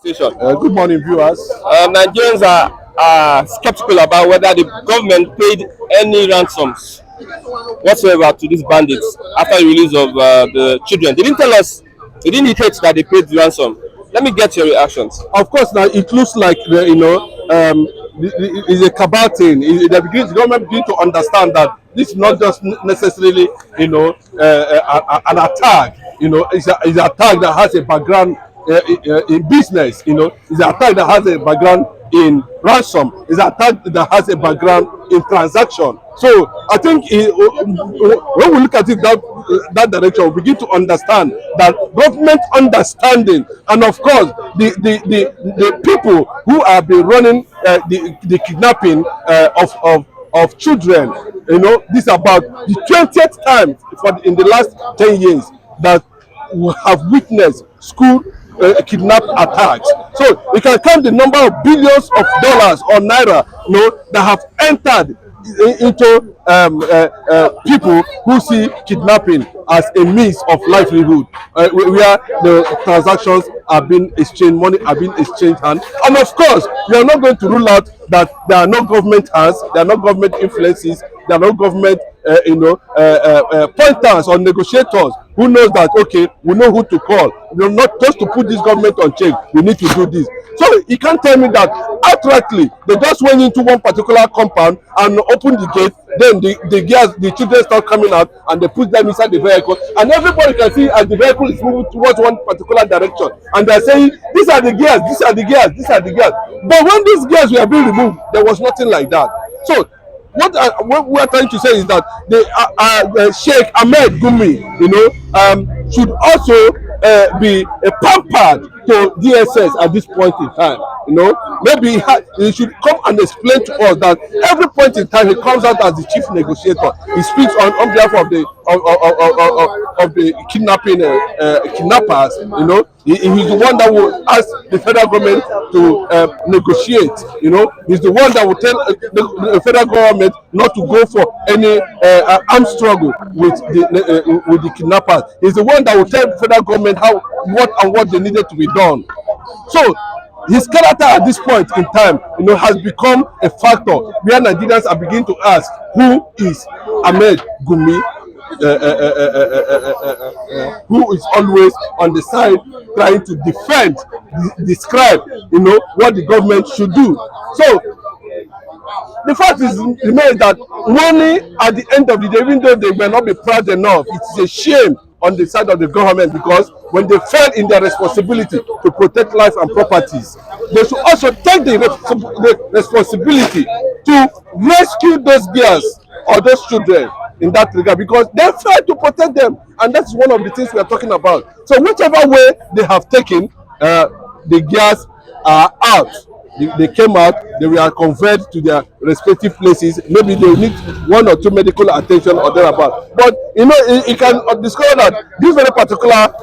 station. Good morning, viewers. Nigerians are skeptical about whether the government paid any ransoms whatsoever to these bandits after the release of the children. They didn't tell us, they didn't indicate that they paid the ransom. Let me get your reactions. Of course, now it looks like it's a cabal thing. The government begins to understand that this is not just necessarily an attack. It's an attack that has a background in business. It's an attack that has a background in ransom. It's an attack that has a background in transaction. So I think when we look at it that direction, we begin to understand that government understanding, and of course the people who have been running the kidnapping of children. This is about the 20th time in the last 10 years that we have witnessed school kidnap attacks. So we can count the number of billions of dollars or naira that have entered into people who see kidnapping as a means of livelihood, where the transactions are being exchanged, money are being exchanged hands. And of course, we are not going to rule out that there are no government hands, there are no government influences, there are no government pointers or negotiators who knows that, okay, we know who to call. Not just to put this government on check, we need to do this. So you can't tell me that outrightly they just went into one particular compound and opened the gate, then the children start coming out and they put them inside the vehicle, and everybody can see as the vehicle is moving towards one particular direction, and they're saying these are the gears, these are the gears, these are the gears. But when these gears were being removed, there was nothing like that. So what we are trying to say is that the Sheikh Ahmed Gumi, should also be pampered to DSS at this point in time. Maybe he should come and explain to us that every point in time he comes out as the chief negotiator. He speaks on behalf of the kidnappers. He's the one that will ask the federal government to negotiate. He's the one that will tell the federal government not to go for any armed struggle with the kidnappers. He's the one that will tell the federal government what they needed to be done. So his character at this point in time, has become a factor where Nigerians are beginning to ask, who is Ahmed Gumi, who is always on the side trying to defend, describe, what the government should do. So the fact remains that money at the end of the day, even though they may not be proud enough, it's a shame on the side of the government, because when they fail in their responsibility to protect life and properties, they should also take the responsibility to rescue those girls or those children in that regard, because they failed to protect them, and that's one of the things we are talking about. So whichever way they have taken, the girls are out. They came out, they were conveyed to their respective places. Maybe they need 1 or 2 medical attention or thereabout. But you can discover that this very particular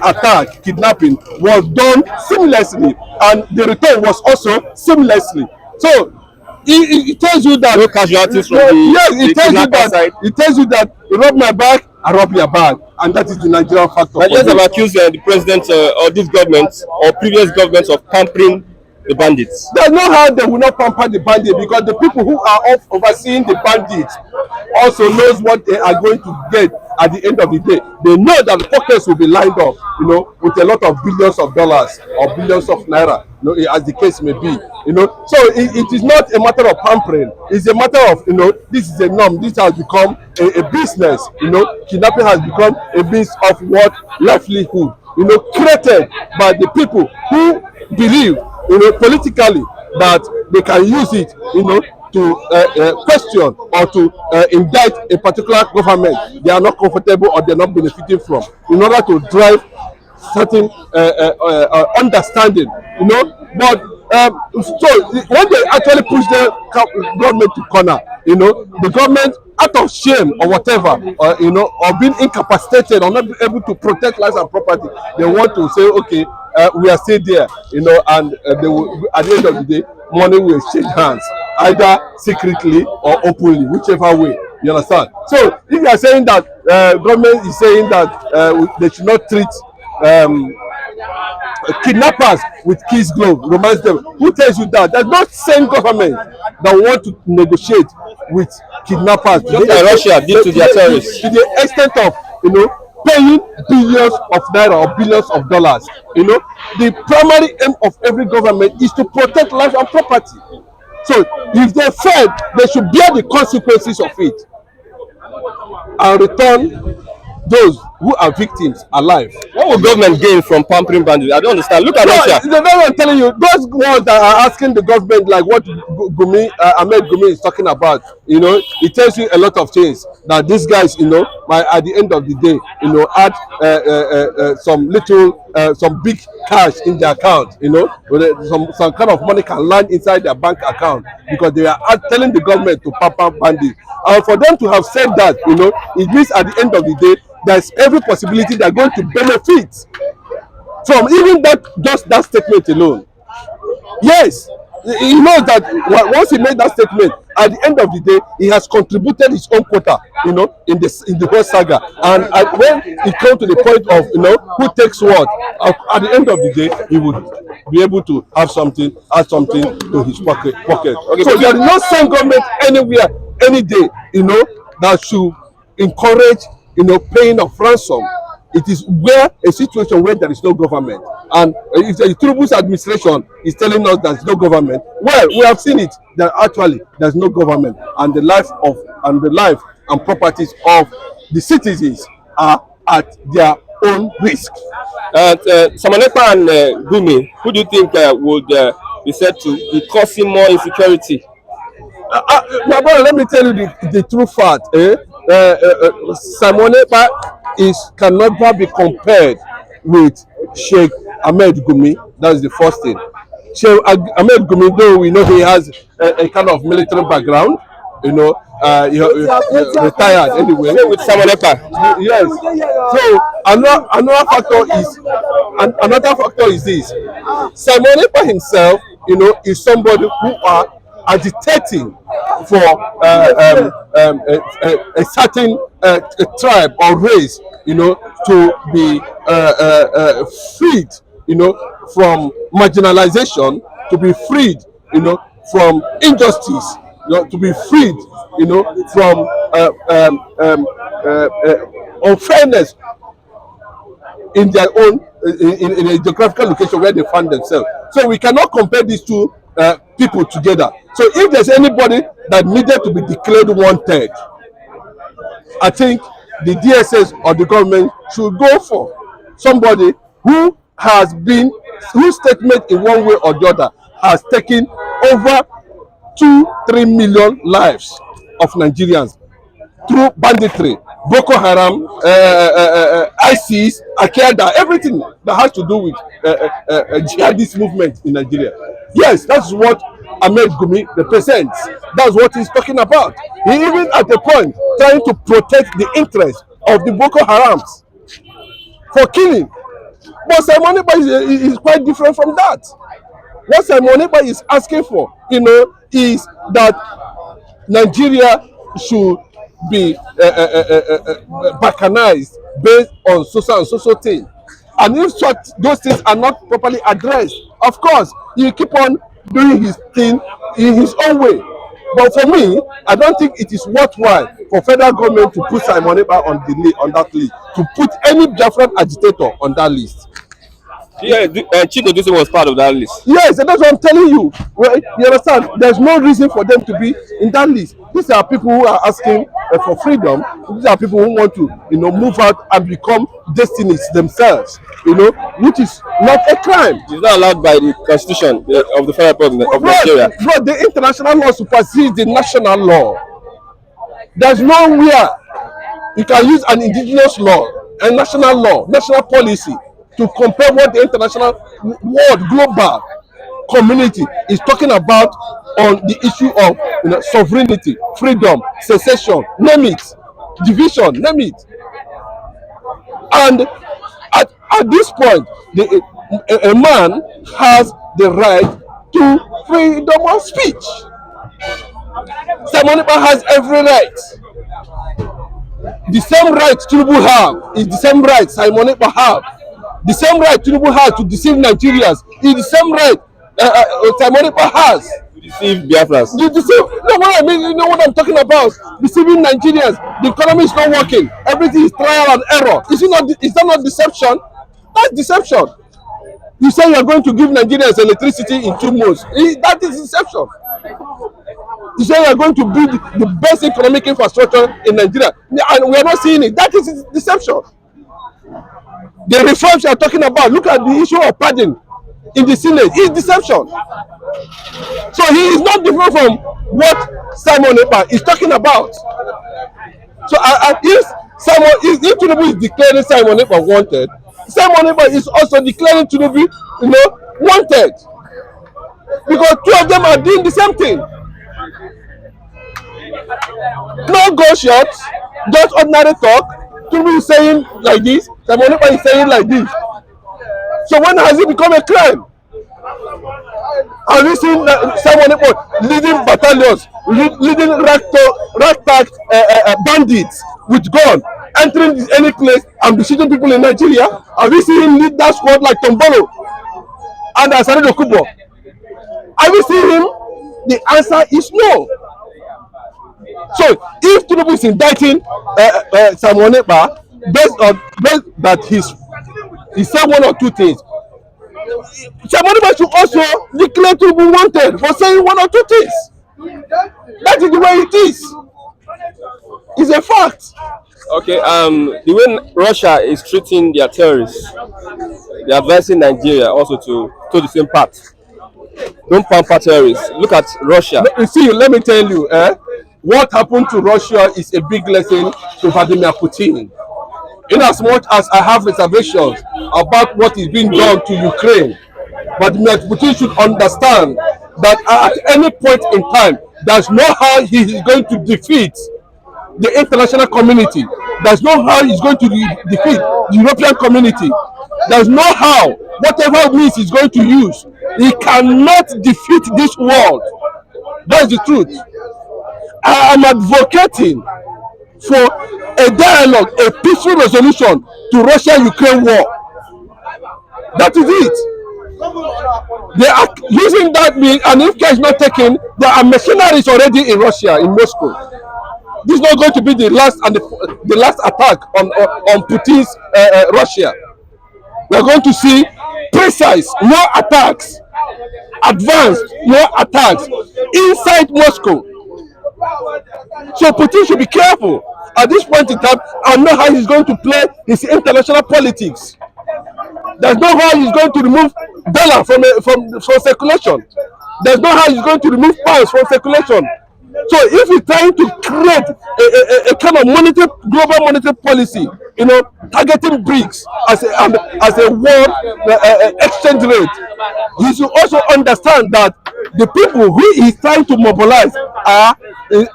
attack, kidnapping, was done seamlessly, and the return was also seamlessly. So it tells you that no casualties from it tells you that you rob my bag, I rob your bag, and that is the Nigerian factor. Nigerians have accused the president or this government or previous governments of pampering the bandits. There's no how they will not pamper the bandits, because the people who are overseeing the bandits also knows what they are going to get at the end of the day. They know that the pockets will be lined up, with a lot of billions of dollars or billions of naira, as the case may be. So it is not a matter of pampering. It's a matter of, this is a norm. This has become a business. Kidnapping has become a means of what livelihood, created by the people who believe, politically, that they can use it, to question or to indict a particular government they are not comfortable or they're not benefiting from, in order to drive certain understanding, But so when they actually push the government to corner, the government, out of shame or whatever, or being incapacitated or not able to protect lives and property, they want to say, okay, we are still there, and they will, at the end of the day, money will exchange hands, either secretly or openly, whichever way. You understand? So if you are saying that government is saying that they should not treat um, kidnappers with kids glove, romance them. Who tells you that? There's not same government that want to negotiate with kidnappers. Just like Russia did to their terrorists. To the extent of, paying billions of naira or billions of dollars. The primary aim of every government is to protect life and property. So if they fail, they should bear the consequences of it and return those who are victims alive. What will government gain from pampering bandits? I don't understand. Look at Russia. No, I'm telling you, those ones that are asking the government, like what Ahmed Gumi is talking about, it tells you a lot of things. That these guys, at the end of the day, add some big cash in their account, some kind of money can land inside their bank account because they are telling the government to pamper bandits. For them to have said that, it means at the end of the day, there's every possibility they're going to benefit from even that statement alone. Yes, he knows that once he made that statement, at the end of the day, he has contributed his own quota, in the whole saga. And when it comes to the point of, who takes what, at the end of the day, he would be able to add something to his pocket. Okay, so there is no same government anywhere, any day, that should encourage, paying of ransom. It is where a situation where there is no government, and if the Tinubu's administration is telling us there is no government, well, we have seen it that actually there is no government, and the life and properties of the citizens are at their own risk. Samanepa and Gumi, who do you think would be said to be causing more insecurity? My brother, let me tell you the true fact. Samanepa can never be compared with Sheikh Ahmed Gumi. That's the first thing. Sheikh Ahmed Gumi, though we know he has a kind of military background, he retired anyway. Same with Samanepa. Yes. So another factor is this. Samanepa himself, is somebody who are agitating for a certain tribe or race, to be freed, from marginalization, to be freed, from injustice, to be freed, from unfairness in their own in a geographical location where they find themselves. So we cannot compare these two people together. So if there's anybody that needed to be declared wanted, I think the DSS or the government should go for somebody whose statement in one way or the other has taken over 2-3 million lives of Nigerians through banditry, Boko Haram, ISIS, Al-Qaeda, everything that has to do with jihadist movement in Nigeria. Yes, that's what Ahmed Gumi represents. That's what he's talking about. He even at a point trying to protect the interests of the Boko Harams for killing. But Simoniba is quite different from that. What Simoniba is asking for, is that Nigeria should be balkanized based on social things. And if those things are not properly addressed, of course, he keep on doing his thing in his own way. But for me, I don't think it is worthwhile for federal government to put Simoniba on that list, to put any Biafran agitator on that list. Yeah, Chico Dixon was part of that list. Yes, and that's what I'm telling you. Well, you understand? There's no reason for them to be in that list. These are people who are asking for freedom. These are people who want to, move out and become destinies themselves, which is not a crime. It's not allowed by the constitution of the federal government of Nigeria. But the international law supersedes the national law. There's nowhere you can use an indigenous law, a national law, national policy to compare what the international world, global community is talking about on the issue of sovereignty, freedom, secession, name it, division, name it. And at this point, a man has the right to freedom of speech. Simoniba has every right. The same right Tinubu have is the same right Simoniba have. The same right Tinubu has to deceive Nigerians is the same right Simonipa has. Deceive Biafrans. You deceive. No, what I mean, you know what I'm talking about. Deceiving Nigerians. The economy is not working. Everything is trial and error. Is it not? Is that not deception? That's deception. You say you are going to give Nigerians electricity in 2 months. That is deception. You say you are going to build the best economic infrastructure in Nigeria, and we are not seeing it. That is deception. The reforms you are talking about, look at the issue of pardon in the Senate, is deception. So he is not different from what Simon Ekpa is talking about. So if Tinubu is declaring Simon Ekpa wanted, Simon Ekpa is also declaring Tinubu, wanted, because two of them are doing the same thing. No gunshots, just ordinary talk. Tinubu is saying like this, Simon Ekpa is saying like this. So when has it become a crime? Have you seen Simon Ekpa leading battalions, leading ragtag bandits with gun, entering any place and besieging people in Nigeria? Have you seen him lead that squad like Tombolo and Asare Dokubo? Have you seen him? The answer is no. So if Tinubu is indicting Simon Ekpa based that he said one or two things, Simon Ekpa should also declare Tinubu wanted for saying one or two things. That is the way it is. It's a fact. Okay, the way Russia is treating their terrorists, they're advising Nigeria also to the same path. Don't pamper terrorists. Look at Russia. You see, let me tell you, what happened to Russia is a big lesson to Vladimir Putin. In as much as I have reservations about what is being done to Ukraine, but Putin should understand that at any point in time, there's no how he is going to defeat the international community. There's no how he's going to defeat the European community. There's no how, whatever means he's going to use, he cannot defeat this world. That's the truth. I am advocating for a dialogue, a peaceful resolution to Russia-Ukraine war. That is it. They are using that mean, and if care is not taken, there are mercenaries already in Russia, in Moscow. This is not going to be the last and the last attack on Putin's Russia. We are going to see precise, more attacks, advanced, more attacks inside Moscow. So Putin should be careful at this point in time and know how he's going to play his international politics. There's no how he's going to remove dollar from circulation. There's no how he's going to remove pounds from circulation. So if he's trying to create a kind of global monetary policy, targeting BRICS as a world exchange rate, he should also understand that the people who he is trying to mobilize are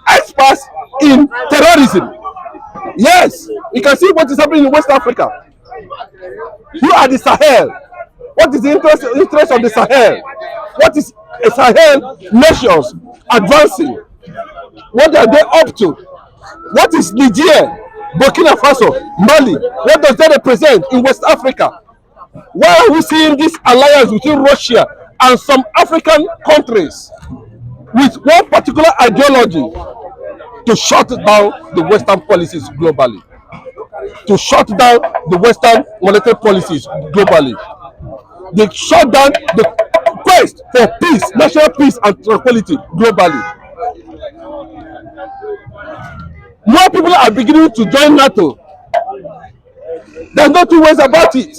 experts in terrorism. Yes, you can see what is happening in West Africa. Who are the Sahel? What is the interest of the Sahel? What is Sahel nations advancing? What are they up to? What is Niger, Burkina Faso, Mali? What does that represent in West Africa? Why are we seeing this alliance between Russia and some African countries with one particular ideology to shut down the Western policies globally? To shut down the Western monetary policies globally. They shut down the quest for peace, national peace and tranquility globally. More people are beginning to join NATO. There's no two ways about it.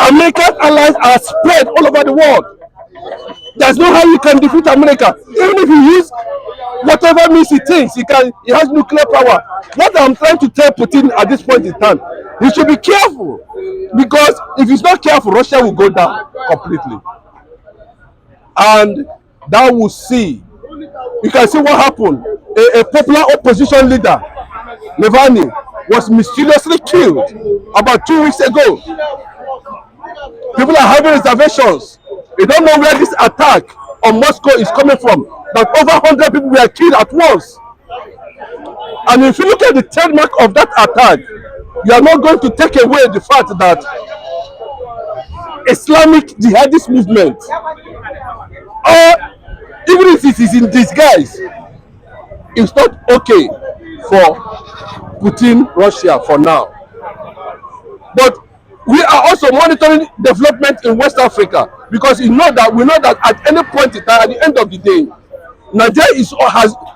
American allies are spread all over the world. There's no how you can defeat America. Even if you use whatever means he thinks, he has nuclear power. What I'm trying to tell Putin at this point in time, he should be careful. Because if he's not careful, Russia will go down completely. And that will see. You can see what happened. A popular opposition leader, Navalny, was mysteriously killed about 2 weeks ago. People are having reservations. They don't know where this attack on Moscow is coming from. But over 100 people were killed at once. And if you look at the trademark of that attack, You are not going to take away the fact that Islamic jihadist movement, or even if it is in disguise, it's not okay for Putin Russia for now. But we are also monitoring development in West Africa, because we know that at any point in time, at the end of the day, Nigeria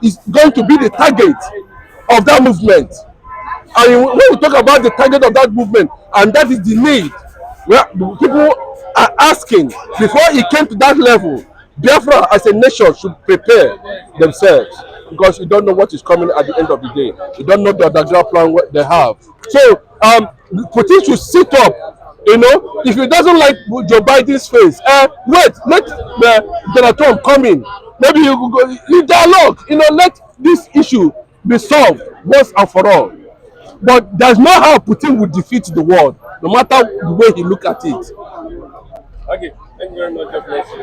is going to be the target of that movement. And when we talk about the target of that movement, and that is the need, where people are asking, before it came to that level, Biafra as a nation should prepare themselves, because you don't know what is coming at the end of the day. You don't know the underground plan what they have. So Putin should sit up. You know, if he doesn't like Joe Biden's face, wait, let Donald Trump come in. Maybe you go in dialogue. You know, let this issue be solved once and for all. But there's no how Putin would defeat the world, no matter the way he look at it. Okay, thank you very much. God bless you.